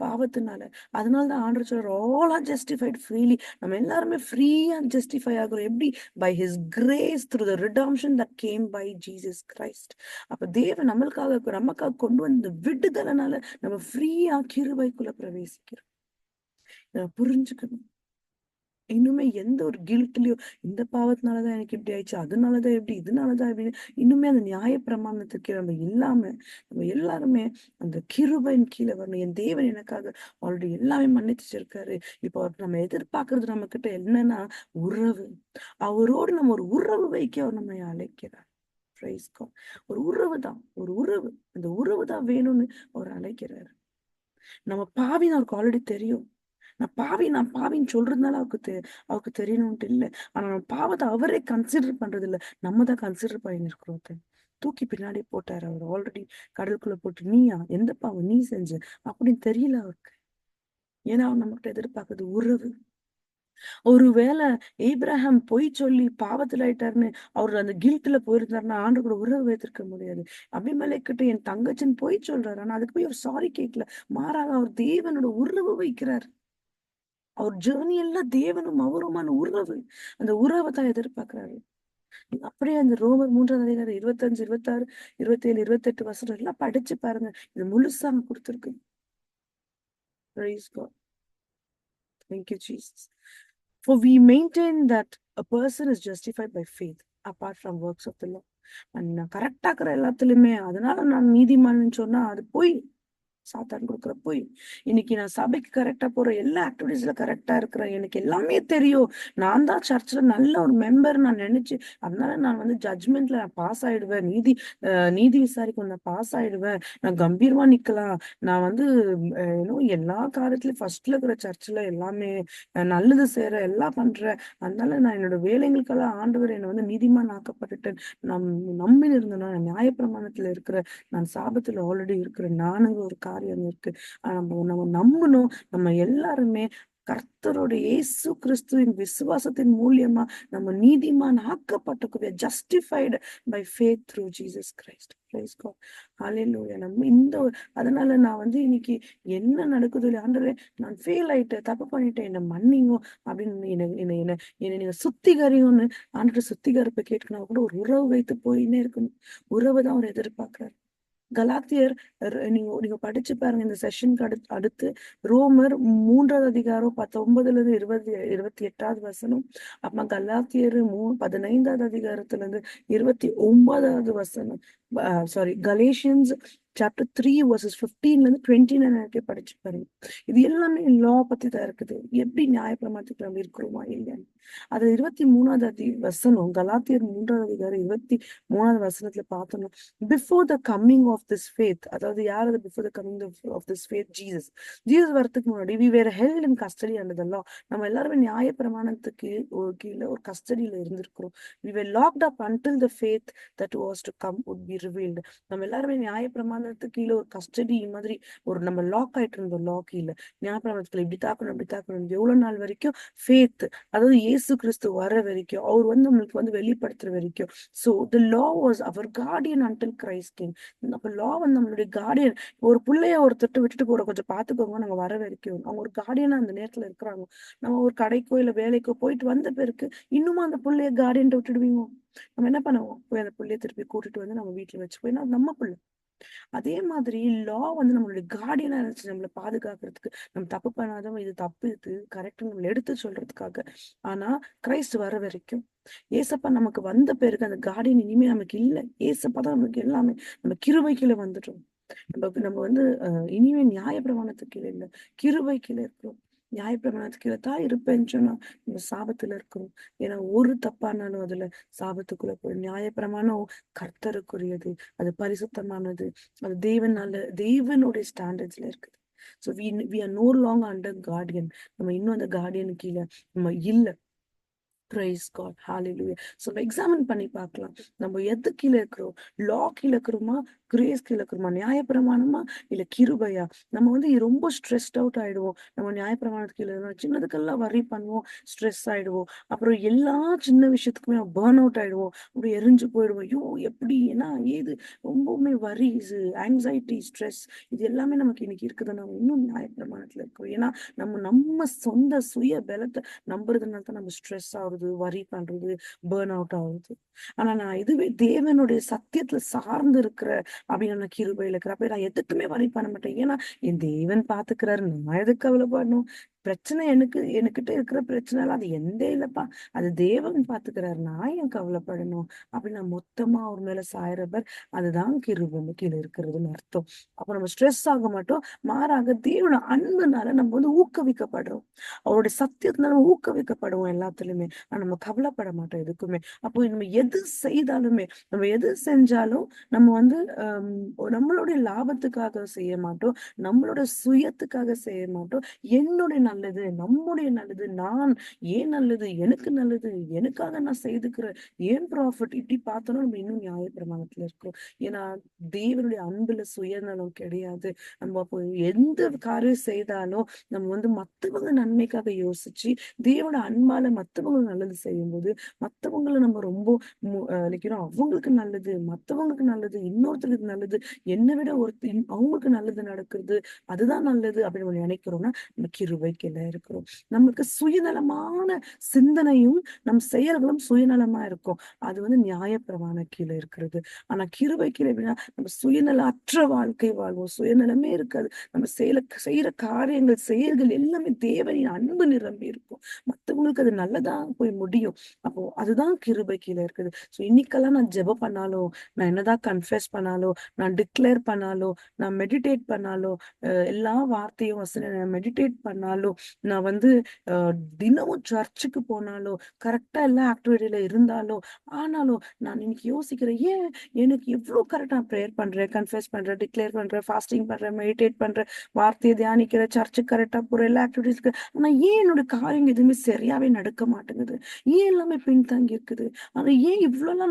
பாவத்தினால. அதனாலதான் ஆண்டவர் சொல்றார், all are justified freely. நம்ம எல்லாருமே ஃப்ரீயா ஜஸ்டிஃபை ஆகுறோம். எப்படி? by his grace through the redemption that came by Jesus Christ. அப்ப தேவன் நமக்காக கொண்டு வந்த விடுதலைனால நம்ம ஃப்ரீயா கிருபைக்குள்ள பிரவேசிக்கிறோம். புரிஞ்சுக்கணும். இன்னுமே எந்த ஒரு கில்ட்லயோ இந்த பாவத்தினாலதான் எனக்கு இப்படி ஆயிடுச்சு, அதனாலதான் எப்படி, இதனாலதான் எப்படி, இன்னுமே அந்த நியாய பிரமாணத்துக்கு நம்ம இல்லாம நம்ம எல்லாருமே அந்த கிருபையின் கீழே வரணும். என் தேவன் எனக்காக ஆல்ரெடி எல்லாமே மன்னிச்சு வச்சிருக்காரு. இப்போ நம்ம எதிர்பார்க்கறது நம்ம கிட்ட என்னன்னா உறவு. அவரோடு நம்ம ஒரு உறவு வைக்க அவர் நம்ம அழைக்கிறார். ஒரு உறவு தான், ஒரு உறவு. அந்த உறவு தான் வேணும்னு அவர் அழைக்கிறாரு. நம்ம பாவின்னு அவருக்கு ஆல்ரெடி தெரியும். நான் பாவின்னு சொல்றதுனால அவருக்கு தெரியணும்ட்டு இல்ல. ஆனா நம்ம பாவத்தை அவரே கன்சிடர் பண்றது இல்ல. நம்ம தான் கன்சிடர் பண்ணி இருக்கிறோம். தூக்கி பின்னாடி போட்டாரு அவர் ஆல்ரெடி கடலுக்குள்ள போட்டு. நீயா? எந்த பாவம் நீ செஞ்ச அப்படின்னு தெரியல அவருக்கு. ஏன்னா அவர் நம்மகிட்ட எதிர்பார்க்கறது உறவு. ஒருவேளை ஏப்ரஹாம் பொய் சொல்லி பாவத்துல ஆயிட்டாருன்னு அவர் அந்த கில்ட்ல போயிருந்தாருன்னா ஆண்டு கூட உறவு வைத்திருக்க முடியாது. அபிமெலேக்கிட்ட என் தங்கச்சின்னு பொய் சொல்றாரு. ஆனா அதுக்கு போய் ஒரு சாரி கேட்கல. மாறாக அவர் தேவனோட உறவு வைக்கிறார். அவர் ஜேர்னி எல்லாம் தேவனும் அவருமான உறவு. அந்த உறவை தான் எதிர்பார்க்கிறாரு. அப்படியே அந்த ரோமர் 3ஆவது அதிகாரம் 25, 26, 27, 28 வசனம் எல்லாம் படிச்சு பாருங்க. இது முழுசா கொடுத்திருக்கு. Praise God. Thank you, Jesus. For we maintain that a person is justified by faith apart from works of the law. நான் கரெக்டா இருக்கிற எல்லாத்துலயுமே அதனால நான் நீதிமான்னு சொன்னா அது போய் சாத்தான் கொடுக்குற போய். இன்னைக்கு நான் சபைக்கு கரெக்டா போறேன், எல்லா ஆக்டிவிட்டிஸ்ல கரெக்டா இருக்கிறேன், எனக்கு எல்லாமே தெரியும், நான் தான் சர்ச்ல நல்ல ஒரு மெம்பர் நான் நினைச்சு, அதனால நான் வந்து ஜட்ஜ்மெண்ட்ல நான் பாஸ் ஆயிடுவேன், நீதி விசாரிக்கும் நான் பாஸ் ஆயிடுவேன், நான் கம்பீரமா நிக்கலாம், நான் வந்து எல்லா காரியத்திலயும் ஃபர்ஸ்ட்ல இருக்கிற சர்ச்ல எல்லாமே நல்லது செய்யற எல்லாம் பண்றேன், அதனால நான் என்னோட வேலைகளுக்கெல்லாம் ஆண்டவர் என்னை வந்து நீதிமான் ஆக்கப்பட்டுட்டேன், நம்பின்னு இருந்தேன், நான் நியாயப்பிரமாணத்துல இருக்கிற, நான் சாபத்துல ஆல்ரெடி இருக்கிறேன், நானுங்க ஒரு காரியம் இருக்கு. நம்ம நம்பணும். நம்ம எல்லாருமே கர்த்தருடைய இயேசு கிறிஸ்துவின் விசுவாசத்தின் மூலியமா நம்ம நீதிமான் ஆக்கப்பட்டிருக்கோம். justified by faith through Jesus Christ. Praise God. Hallelujah. நம்ம அதனால நான் வந்து இன்னைக்கு என்ன நடக்குது இல்லையா, ஆண்டவரே நான் ஃபெயில் ஆயிட்டேன், தப்பு பண்ணிட்டேன், என்ன மன்னிங்க அப்படின்னு என்ன நீங்க சுத்திகரியும்னு ஆண்டவரை சுத்திகரிப்பை கேட்கணும் கூட ஒரு உறவு வைத்து போயின்னே இருக்கணும். உறவை தான் அவர் எதிர்பார்க்கிறார். கலாத்தியர் நீங்க படிச்சு பாருங்க இந்த செஷனுக்கு அடுத்து ரோமர் 3வது அதிகாரம் 19ல இருந்து 28வது வசனம், அப்புறமா கலாத்தியர் 15வது அதிகாரத்துல இருந்து 29வது வசனம், சாரி கலேஷியன்ஸ் சாப்டர் 3 verses 15ல இருந்து 29 படிச்சு பாருங்க. இது எல்லாமே லா பத்தி தான் இருக்குது, எப்படி நியாயப்பிரமாணத்துக்கு நம்ம இருக்கிறோமா இல்லையான்னு. அது 23வது வசனம், கலாத்தியர் 3வது அதிகாரம் 23வது வசனத்துல பார்த்தோம்னா, before the coming of this faith, அதாவது யார் அது before the coming of this faith, Jesus வரதுக்கு முன்னாடி we were held in custody under the law. நம்ம எல்லாருமே நியாயப்பிரமாணத்துக்கு கீழே ஒரு கஸ்டடியில இருந்திருக்கிறோம். we were locked up until the faith that was to come would be revealed. நம்ம எல்லாருமே நியாயப்பிரமாணத்துக்கு கீழே ஒரு கஸ்டடி மாதிரி நம்ம லாக் ஆயிட்டு இருந்தோம். லா கீழே நியாயப்பிரமாணத்துல இப்படி தாக்கணும் எவ்வளவு நாள் வரைக்கும் ஃபேத், அதாவது இயேசு கிறிஸ்து வர வரைக்கும், அவர் வந்து நம்மளுக்கு வந்து வெளிப்படுத்துற வரைக்கும். So the law was our guardian until Christ came. அப்ப law வந்து நம்மளுடைய கார்டியன். ஒரு பிள்ளைய ஒருத்தட்டு விட்டுட்டு போற, கொஞ்சம் பாத்துக்கோங்க, நாங்க வர வரைக்கும் அவங்க ஒரு கார்டியனா அந்த நேரத்துல இருக்கிறாங்க. நம்ம ஒரு கடைக்கோ இல்ல வேலைக்கோ போயிட்டு வந்த பிறகு இன்னுமா அந்த பிள்ளைய கார்டியன் விட்டுடுவீங்க? நம்ம என்ன பண்ணுவோம், போய் அந்த பிள்ளைய திருப்பி கூட்டிட்டு வந்து நம்ம வீட்டுல வச்சு போய் நம்ம பிள்ளை. அதே மாதிரி லா வந்து நம்மளுடைய கார்டியனா இருந்துச்சு, நம்மளை பாதுகாக்கிறதுக்கு, நம்ம தப்பு பண்ணாதவங்க இது தப்பு இது கரெக்ட் நம்மளை எடுத்து சொல்றதுக்காக. ஆனா கிரைஸ்ட் வர வரைக்கும் ஏசப்பா நமக்கு வந்த பிறகு அந்த கார்டியன் இனிமே நமக்கு இல்லை. ஏசப்பா தான் நமக்கு எல்லாமே. நம்ம கிருபைக்குள்ள வந்துட்டோம். நம்ம வந்து இனிமே நியாயப்பிரமாணத்துக்கு கீழே இல்லை, கிருபைக்குள்ள இருக்கிறோம். நியாயப்பிரமாணத்துக்கு கீழே தான் இருப்பேன்னு சொன்னா நம்ம சாபத்துல இருக்கிறோம். ஏன்னா ஒரு தப்பானாலும் அதுல சாபத்துக்குள்ள போய். நியாயப்பிரமாணம் கர்த்தருக்குரியது, அது பரிசுத்தமானது, அது தேவனுடைய ஸ்டாண்டர்ட்ஸ்ல இருக்குது. So we are no longer under guardian. நம்ம இன்னும் அந்த கார்டியன் கீழே நம்ம இல்லை. Praise God. Hallelujah. So examine பண்ணி பார்க்கலாம், நம்ம எது கீழே இருக்கிறோம், லா கீழே இருக்கிறோமா, கிரேஸ் கீழே இருக்கிறோமா, நியாயப்பிரமாணமா இல்ல கிருபையா. நம்ம வந்து ரொம்ப ஸ்ட்ரெஸ்ட் அவுட் ஆயிடுவோம். நம்ம நியாயப்பிரமாணத்துக்கு கீழே சின்னதுக்கெல்லாம் வரி பண்ணுவோம், ஸ்ட்ரெஸ் ஆயிடுவோம். அப்புறம் எல்லா சின்ன விஷயத்துக்குமே நம்ம பேர்ன் அவுட் ஆயிடுவோம், அப்படி எரிஞ்சு போயிடுவோம். ஐயோ எப்படி ஏன்னா ஏது ரொம்பவுமே வரிஸ், ஆங்ஸைட்டி, ஸ்ட்ரெஸ், இது எல்லாமே நமக்கு இன்னைக்கு இருக்குது. நம்ம இன்னும் நியாயப்பிரமாணத்துல இருக்கோம். ஏன்னா நம்ம சொந்த சுய பலத்தை நம்புறதுனால தான் நம்ம ஸ்ட்ரெஸ் ஆகுது, வரி பண்றது, பேர்ன் அவுட் ஆகுது. ஆனா நான் இதுவே தேவனுடைய சத்தியத்துல சார்ந்து இருக்கிற அப்படின்னு நான் கிருபையில இருக்கிற, அப்ப நான் எதுக்குமே வரி பண்ண மாட்டேன். ஏன்னா என் தேவன் பாத்துக்கிறாரு, நான் எதுக்கு கவலைப்படணும்? பிரச்சனை எனக்கிட்ட இருக்கிற பிரச்சனை எல்லாம் அது எந்த இல்லப்பா, அது தேவன் பாத்துக்கிறாரு, நான் ஏன் கவலைப்படணும் அப்படின்னு நான் மொத்தமா அவர் மேல சாயறவர். அதுதான் கிருபைன்னு கீழே இருக்கிறதுன்னு அர்த்தம். அப்ப நம்ம ஸ்ட்ரெஸ் ஆக மாட்டோம், மாறாக தேவன அன்புனால நம்ம வந்து ஊக்குவிக்கப்படுறோம், அவருடைய சத்தியத்தினால ஊக்குவிக்கப்படுவோம் எல்லாத்துலயுமே. ஆனா நம்ம கவலைப்பட மாட்டோம் எதுக்குமே. அப்போ நம்ம எது செய்தாலுமே, நம்ம எது செஞ்சாலும் நம்ம வந்து நம்மளுடைய லாபத்துக்காக செய்ய மாட்டோம், நம்மளோட சுயத்துக்காக செய்ய மாட்டோம். என்னுடைய நல்லது, நம்முடைய நல்லது, நான் ஏன் நல்லது, எனக்கு நல்லது, எனக்காக நான் செய்துக்கிறேன், ஏன் ப்ராஃபிட், இப்படி பார்த்தோம்னா நம்ம இன்னும் நியாயப்பிரமாணத்துல இருக்கிறோம். ஏன்னா தேவனுடைய அன்புல சுயநலம் கிடையாது. நம்ம அப்போ எந்த காரியம் செய்தாலும் நம்ம வந்து மத்தவங்க நன்மைக்காக யோசிச்சு தேவனோட அன்பால மத்தவங்க நல்லது செய்யும் போது, மத்தவங்களை நம்ம ரொம்ப நினைக்கிறோம், அவங்களுக்கு நல்லது, மத்தவங்களுக்கு நல்லது, இன்னொருத்தருக்கு நல்லது, என்னை விட அவங்களுக்கு நல்லது நடக்குது, அதுதான் நல்லது அப்படின்னு நம்ம நினைக்கிறோம்னா நம்ம கிருபை கிருபைக்குள்ள இருக்கிறோம். நமக்கு சுயநலமான சிந்தனையும் நம் செயல்களும் சுயநலமா இருக்கும். அது வந்து நியாயப்பிரமாண கீழே இருக்கிறது. ஆனா கிருபை கீழே எப்படின்னா நம்ம சுயநல அற்ற வாழ்க்கை வாழ்வோம். சுயநலமே இருக்காது. நம்ம செய்யற காரியங்கள் செயல்கள் எல்லாமே தேவனின் அன்பு நிரம்பி இருக்கும். மத்தவங்களுக்கு அது நல்லதா போய் முடியும். அப்போ அதுதான் கிருபை கீழே இருக்குது. ஸோ இன்னைக்கெல்லாம் நான் ஜெபம் பண்ணாலும், நான் என்னதான் கன்ஃபெஸ் பண்ணாலும், நான் டிக்ளேர் பண்ணாலும், நான் மெடிடேட் பண்ணாலும், எல்லா வார்த்தையும் மெடிடேட் பண்ணாலும், நான் வந்து தினமும் சர்ச்சுக்கு போனாலும், கரெக்டா எல்லா ஆக்டிவிட்டியில இருந்தாலும், ஆனாலும் நான் இன்னைக்கு யோசிக்கிறேன், ஏன் எனக்கு எவ்வளவு கரெக்டா ப்ரேயர் பண்றேன், கன்ஃபெஸ் பண்றேன், டிக்ளேர் பண்றேன், ஃபாஸ்டிங் பண்றேன், மெடிடேட் பண்றேன், வார்த்தையை தியானிக்கிறேன், சர்ச்சுக்கு கரெக்டா போற எல்லா ஆக்டிவிட்டிஸ்க்கு, ஆனா ஏன் என்னோட காரியங்கள் எதுவுமே சரியாவே நடக்க மாட்டேங்குது? ஏன் எல்லாமே பின்தங்கி இருக்குது? ஆனா ஏன் இவ்வளவுலாம்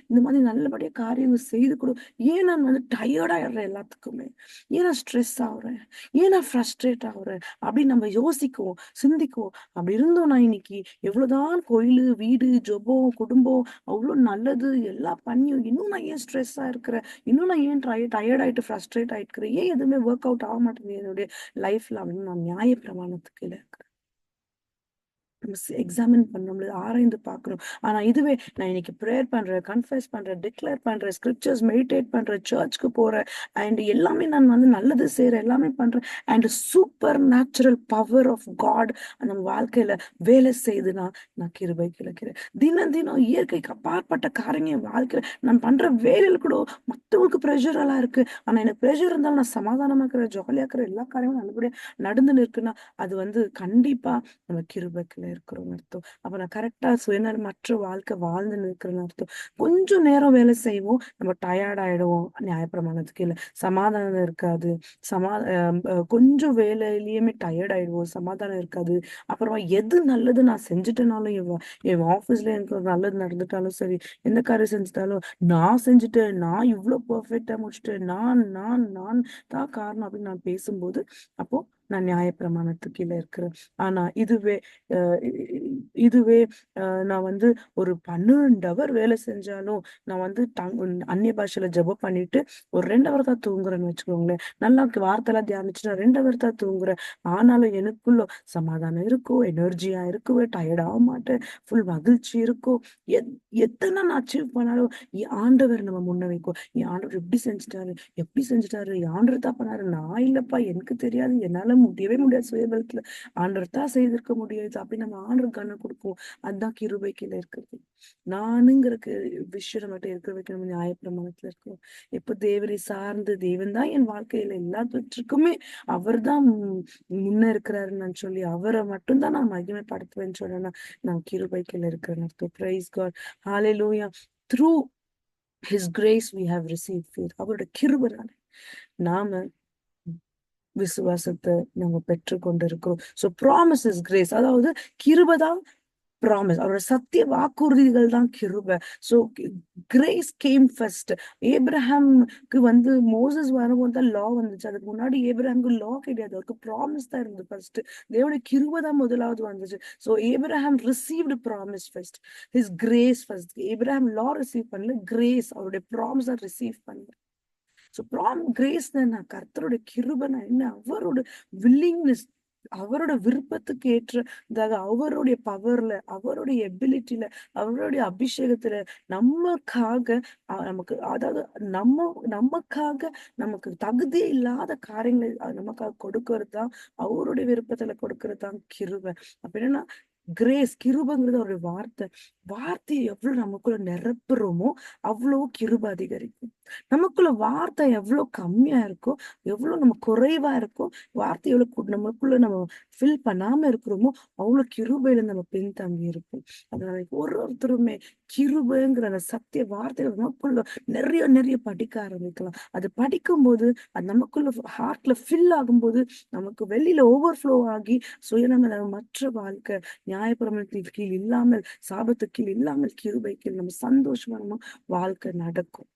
இந்த மாதிரி நல்லபடியா காரியங்கள் செய்து கொடு, ஏன் நான் வந்து டயர்ட் ஆயிடுறேன் எல்லாத்துக்குமே, ஏன் நான் ஸ்ட்ரெஸ் ஆகுறேன், ஏன் நான் ஃப்ரஸ்ட்ரேட் ஆகுறேன் அப்படின்னு நம்ம யோசிக்குவோம், சிந்திக்குவோம். அப்படி இருந்தோம் நான் இன்னைக்கு எவ்வளவுதான் கோயிலு, வீடு, ஜெபம், குடும்பம் அவ்வளவு நல்லது எல்லாம் பண்ணியும் இன்னும் நான் ஏன் ஸ்ட்ரெஸ்ஸா இருக்கிறேன், இன்னும் நான் ஏன் டயர்ட் ஆயிட்டு ஃப்ரஸ்ட்ரேட் ஆயிட்டு ஏன் எதுவுமே ஒர்க் அவுட் ஆக மாட்டேங்குது என்னுடைய லைஃப்ல அப்படின்னு நான் நியாய பிரமாணத்துக்கு இருக்கிறேன். நம்ம எக்ஸாமின் பண்ண ஆராய்ந்து பார்க்கணும். ஆனா இதுவே நான் இன்னைக்கு ப்ரேயர் பண்றேன், கன்ஃபெஸ் பண்றேன், டிக்ளேர் பண்றேன், ஸ்கிரிப்சர்ஸ் மெடிடேட் பண்றேன், சர்ச்சுக்கு போறேன், அண்ட் எல்லாமே நான் வந்து நல்லது செய்யறேன், எல்லாமே பண்றேன், and supernatural power of God நம்ம வாழ்க்கையில வேலை செய்துனா நான் கிருபை கிடைக்கிறேன். தினம் தினம் இயற்கைக்கு அப்பாற்பட்ட காரியங்கள் என் வாழ்க்கையில நான் பண்ற வேலையில கூட மத்தவங்களுக்கு ப்ரெஷர் எல்லாம் இருக்கு. ஆனா எனக்கு ப்ரெஷர் இருந்தாலும் நான் சமாதானமா இருக்கிறேன், ஜாலியா இருக்கிறேன், எல்லா காரியமும் நல்லபடியா நடந்து இருக்குன்னா அது வந்து கண்டிப்பா நம்ம கிருபைக்குள்ள இருக்கிறோம்னு அர்த்தம். அப்ப நான் கரெக்டா சுயநலமற்ற வாழ்க்கை வாழ்ந்து நிற்கிறேன்னு அர்த்தம். கொஞ்சம் நேரம் வேலை செய்வோம், நம்ம டயர்ட் ஆயிடுவோம். நியாயப்பிரமாணத்துக்கு இல்ல சமாதானம் இருக்காது. கொஞ்சம் வேலையிலயுமே டயர்ட் ஆயிடுவோம், சமாதானம் இருக்காது. அப்புறமா எது நல்லது நான் செஞ்சுட்டேனாலும் என் ஆபீஸ்ல எனக்கு ஒரு நல்லது நடந்துட்டாலும் சரி, எந்த காரியம் செஞ்சுட்டாலும் நான் செஞ்சுட்டேன், நான் இவ்வளவு பெர்ஃபெக்டா முடிச்சுட்டேன், நான் தான் காரணம் அப்படின்னு நான் பேசும்போது அப்போ நான் நியாயப்பிரமாணத்துக்கு கீழே இருக்கிறேன். ஆனா அஹ் இதுவே நான் வந்து ஒரு 12 ஹவர் வேலை செஞ்சாலும் நான் வந்து அந்நிய பாஷையில ஜெபம் பண்ணிட்டு ஒரு 2 ஹவர் தான் தூங்குறேன்னு வச்சுக்கோங்களேன். நல்லா வார்த்தைலாம் தியானிச்சுட்டு நான் 2 ஹவர் தான் தூங்குறேன். ஆனாலும் எனக்குள்ள சமாதானம் இருக்கும், எனர்ஜியா இருக்கும், டயர்ட் ஆக மாட்டேன், ஃபுல் மகிழ்ச்சி இருக்கும். எத்தனை நான் அச்சீவ் பண்ணாலும் என் ஆண்டவர் நம்ம முன்ன வைக்கும். என் ஆண்டவர் எப்படி செஞ்சுட்டாரு, என் ஆண்டவர் தான் பண்ணாரு, நான் இல்லப்பா, எனக்கு தெரியாது, என்னால முடியவே முடியாது, சுயபலத்துல ஆண்டவர் தான் செய்திருக்க முடியாது அப்படின்னு நம்ம ஆண்டவர் கண்ணை கொடுப்போம். அதுதான் கிருபை கீழே இருக்கிறது. நானுங்கிற விஷயம் மட்டும் இருக்கிற வைக்க நம்ம நியாயப்பிரமாணத்துல இருக்கோம். எப்ப தேவரை சார்ந்து தேவன் தான் என் வாழ்க்கையில எல்லாத்துக்குமே அவர் தான் முன்ன இருக்கிறாருன்னு நான் சொல்லி அவரை மட்டும்தான் நான் மகிமைப்படுத்துவேன்னு சொன்னா நான் கிருபை கீழே இருக்கிறேன் அர்த்தம். Praise God, hallelujah. Through his grace we have received faith. அவரோட கிருபைனால நாம விசுவாசத்தை நம்ம பெற்றுக்கொண்டு இருக்கிறோம். So promise is grace. அதாவது கிருபைதான் ப்ராமிஸ், அவரோட சத்திய வாக்குறுதிகள் தான் கிருபை. So grace came first. ஏப்ரஹாம்க்கு வந்து மோசஸ் வரும்போது தான் லா வந்துச்சு. அதுக்கு முன்னாடி ஏப்ரஹாம்க்கு லா கிடையாது, அவருக்கு ப்ராமிஸ் தான் இருந்தது ஃபர்ஸ்ட். தேவனுடைய கிருபை தான் முதலாவது வந்துச்சு. So Abraham received promise first, his grace first. Abraham law receive பண்ணல, கிரேஸ் அவருடைய ப்ராமிஸை ரிசீவ் பண்ணல. சோ கிரேஸ் தான் கர்த்தருடைய கிருபைனா என்ன, அவரோட வில்லிங்னஸ், அவரோட விருப்பத்துக்கு ஏற்றதாக அவருடைய பவர்ல, அவருடைய எபிலிட்டில, அவருடைய அபிஷேகத்துல நமக்காக நமக்கு, அதாவது நமக்காக நமக்கு தகுதியே இல்லாத காரியங்களை நமக்காக கொடுக்கறது தான், அவருடைய விருப்பத்துல கொடுக்கறது தான் கிருபை. அப்ப என்னன்னா கிரேஸ், கிருபைங்கிறது ஒரு வார்த்தையை எவ்வளவு நமக்குள்ள நிரப்புறோமோ அவ்வளவு கிருபை அதிகரிக்கும். நமக்குள்ள வார்த்தை எவ்வளவு கம்மியா இருக்கோ, எவ்வளவு நம்ம குறைவா இருக்கோ, வார்த்தை எவ்வளவு நமக்குள்ள நம்ம ஃபில் பண்ணாம இருக்கிறோமோ அவ்வளவு கிருபையில நம்ம பின்தங்கி இருப்போம். அதனால ஒருத்தருமே கிருபைங்கிற அந்த சத்திய வார்த்தைகள் நமக்குள்ள நிறைய நிறைய படிக்க ஆரம்பிக்கலாம். அது படிக்கும்போது அது நமக்குள்ள ஹார்ட்ல ஃபில் ஆகும்போது நமக்கு வெளியில ஓவர்ஃப்ளோ ஆகி மற்ற வாழ்க்கை நியாயப்பிரமாணத்தின் கீழ் இல்லாமல், சாபத்து கீழ் இல்லாமல், கிருபை கீழ் நம்ம சந்தோஷமா நம்ம வாழ்க்கை நடக்கும்.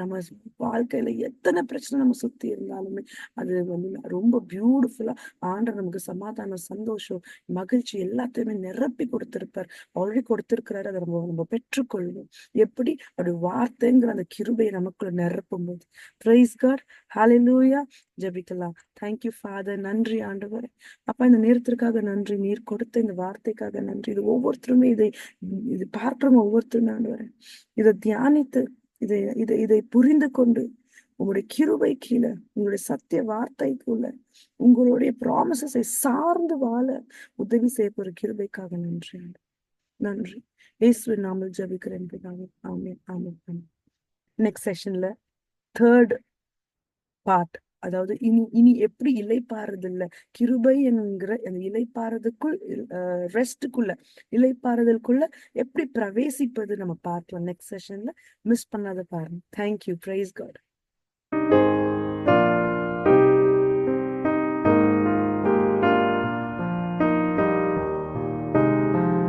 நம்ம வாழ்க்கையில எத்தனை பிரச்சனை நம்ம சுத்தி இருந்தாலுமே அது வந்து ரொம்ப பியூட்டிஃபுல்லா ஆண்டவர் நமக்கு சமாதானம், சந்தோஷம், மகிழ்ச்சி எல்லாத்தையுமே நிரப்பி கொடுத்திருப்பார். ஆல்ரெடி கொடுத்திருக்கிறாரு. அதை நம்ம பெற்றுக்கொள்ளணும். எப்படி? அப்படி வார்த்தைங்கிற அந்த கிருபையை நமக்குள்ள நிரப்பும் போது. Praise God. ஹalleluya. ஜெபிக்கலாம். Thank you father. நன்றி ஆண்டவரே. அப்பா, இந்த நேரத்திற்காக நன்றி. நீர் கொடுத்த இந்த வார்த்தைக்காக நன்றி. இது ஒவ்வொருத்தருமே இது பார்க்கிறவங்க ஒவ்வொருத்தருமே ஆண்டவரே இதை தியானித்து இதை இதை இதை புரிந்து கொண்டு உங்களுடைய கிருபை கீழே, உங்களுடைய சத்திய வார்த்தைக்குள்ள, உங்களுடைய ப்ராமிசஸை சார்ந்து வாழ உதவி செய்ய போற கிருபைக்காக நன்றி. நன்றி. இயேசுவின் நாமத்தில் ஜெபிக்கிறேன் பிதாவே. ஆமென், ஆமென், ஆமென். நெக்ஸ்ட் செஷன்ல தேர்ட் பார்ட், அதாவது இனி எப்படி இளைப்பாறுதல் இல்ல, கிருபை என்கிற அந்த இளைப்பாறுதலுக்குள், இளைப்பாறுதலுக்குள்ள எப்படி பிரவேசிப்பது நம்ம பார்க்கலாம் நெக்ஸ்ட் செஷன்ல. மிஸ் பண்ணாத பாருங்க. தேங்க்யூ. Praise God.